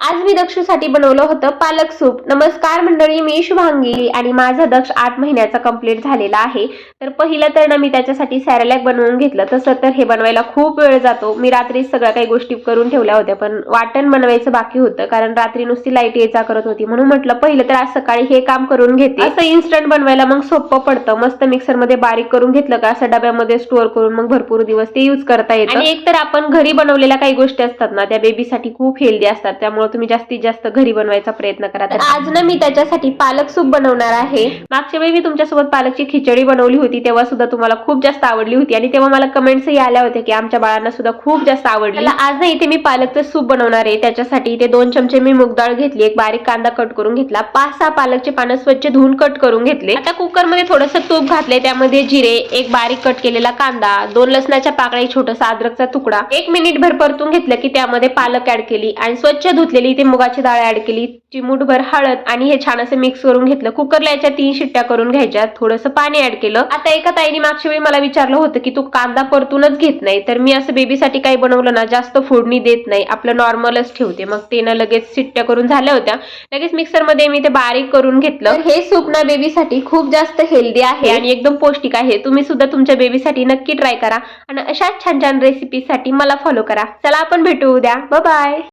आज मी दक्षूसाठी बनवलं होतं पालक सूप। नमस्कार मंडळी, मी शुभांगी आणि माझा दक्ष 8 महिन्याचा कंप्लीट झालेला आहे। तर पहिलं तर ना मी त्याच्यासाठी सॅरेलॅक बनवून घेतलं। तसं तर हे बनवायला खूप वेळ जातो। मी रात्री सगळ्या काही गोष्टी करून ठेवल्या होत्या, पण वाटण बनवायचं बाकी होतं कारण रात्री नुसती लाईट ये जा करत होती। म्हणून म्हटलं पहिलं तर आज सकाळी हे काम करून घेते। असं इन्स्टंट बनवायला मग सोपं पडतं। मस्त मिक्सर मध्ये बारीक करून घेतलं का असं डब्यामध्ये स्टोअर करून मग भरपूर दिवस ते यूज करता येतं। आणि एक तर आपण घरी बनवलेल्या काही गोष्टी असतात ना, त्या बेबीसाठी खूप हेल्दी असतात, त्यामुळे तुम्ही जास्तीत जास्त घरी बनवायचा प्रयत्न करा। तर आज ना मी त्याच्यासाठी पालक सूप बनवणार आहे। मागच्या वेळी मी तुमच्यासोबत पालकची खिचडी बनवली होती, तेव्हा सुद्धा तुम्हाला खूप जास्त आवडली होती आणि तेव्हा मला कमेंट्सही आल्या होत्या की आमच्या बाळांना सुद्धा खूप जास्त आवडली। आज ना इथे मी पालकचं सूप बनवणार आहे। त्याच्यासाठी इथे 2 चमचे मी मूग डाळ घेतली, एक बारीक कांदा कट करून घेतला, 5-6 पालकचे पानं स्वच्छ धुवून कट करून घेतले। आता कुकर मध्ये थोडंसं तूप घातले, त्यामध्ये जिरे, एक बारीक कट केलेला कांदा, 2 लसणाच्या पाकळ्या, छोटासा अद्रकचा तुकडा, 1 मिनिट भर परतून घेतलं की त्यामध्ये पालक ऍड केली आणि स्वच्छ धुतलेली इथे मुगाची डाळ ऍड केली, चिमूटभर हळद आणि हे छान असं मिक्स करून घेतलं। कुकरला याच्या 3 शिट्ट्या करून घ्यायच्या, थोडंसं पाणी ऍड केलं। आता एका ताईने मागच्या वेळी मला विचारलं होतं की तू कांदा परतूनच घेत नाही, तर मी असं बेबीसाठी काही बनवलं ना जास्त फोडणी देत नाही, आपलं नॉर्मलच ठेवते। मग ते ना लगेच शिट्ट्या करून झाल्या होत्या, लगेच मिक्सर मध्ये मी ते बारीक करून घेतलं। हे सूप ना बेबीसाठी खूप जास्त हेल्दी आहे आणि एकदम पौष्टिक आहे। तुम्ही सुद्धा तुमच्या बेबीसाठी नक्की ट्राय करा आणि अशाच छान छान रेसिपीसाठी मला फॉलो करा। चला आपण भेटू उद्या, बाय बाय।